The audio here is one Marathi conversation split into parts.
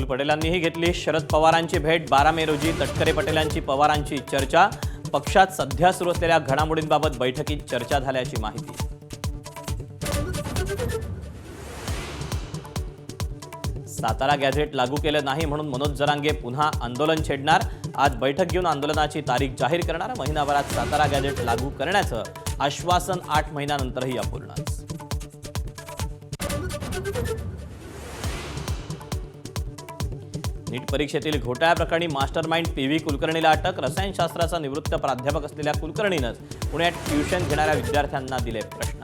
राहुल पटेलांनीही घेतली शरद पवारांची भेट। 12 मे रोजी तटकरे पटेलांची पवारांची चर्चा। पक्षात सध्या सुरू असलेल्या घडामोडींबाबत बैठकीत चर्चा झाल्याची माहिती। सातारा गॅझेट लागू केलं नाही म्हणून मनोज जरांगे पुन्हा आंदोलन छेडणार। आज बैठक घेऊन आंदोलनाची तारीख जाहीर करणार। महिनाभरात सातारा गॅझेट लागू करण्याचं आश्वासन 8 महिन्यानंतरही अपूर्णच। नीट परीक्षेतील घोटाळ्याप्रकरणी मास्टरमाइंड पीव्ही कुलकर्णीला अटक। रसायनशास्त्राचा निवृत्त प्राध्यापक असलेल्या कुलकर्णीनंच पुण्यात ट्युशन घेणाऱ्या विद्यार्थ्यांना दिले प्रश्न।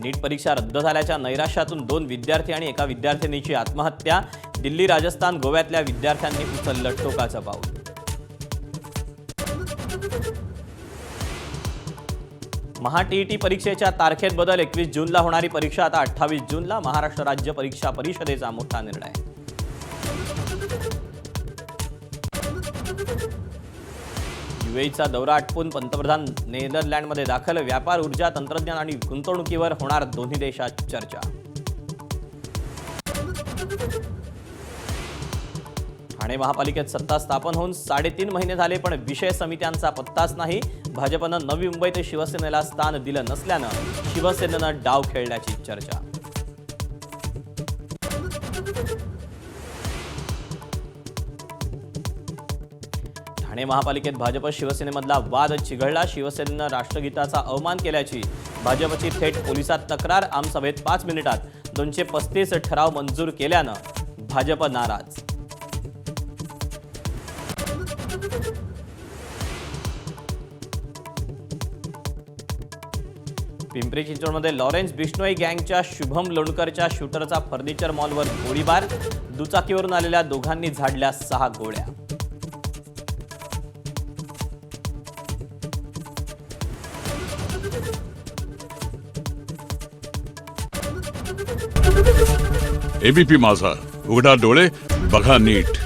नीट परीक्षा रद्द झाल्याच्या नैराश्यातून 2 विद्यार्थी आणि एका विद्यार्थिनीची आत्महत्या। दिल्ली, राजस्थान, गोव्यातल्या विद्यार्थ्यांनी उचललं टोकाचं पाऊल। महा-टीईटी परीक्षेच्या तारखेत बदल। 21 जूनला होणारी परीक्षा आता 28 जूनला। महाराष्ट्र राज्य परीक्षा परिषदेचा मोठा निर्णय। यूएईचा दौरा आटपून पंतप्रधान नेदरलँडमध्ये दाखल। व्यापार, ऊर्जा, तंत्रज्ञान आणि गुंतवणुकीवर होणार दोन्ही देशात चर्चा। ठाणे महापालिकेत सत्ता स्थापन होऊन 3.5 महिने झाले, पण विषय समित्यांचा पत्ताच नाही। भाजपनं नवी मुंबईत शिवसेनेला स्थान दिलं नसल्यानं शिवसेनेनं डाव खेळल्याची चर्चा। ठाणे महापालिकेत भाजप शिवसेनेमधला वाद चिघळला। शिवसेनेनं राष्ट्रगीताचा अवमान केल्याची भाजपची थेट पोलिसात तक्रार। आमसभेत 5 मिनिटात 235 ठराव मंजूर केल्यानं भाजप नाराज। पिंपरी चिंचवडमध्ये लॉरेन्स बिश्नोई गँगच्या शुभम लोणकरच्या शूटरचा फर्निचर मॉलवर गोळीबार। दुचाकीवरून आलेल्या दोघांनी झाडल्या 6 गोळ्या। एबीपी माझा, उघडा डोळे बघा नीट।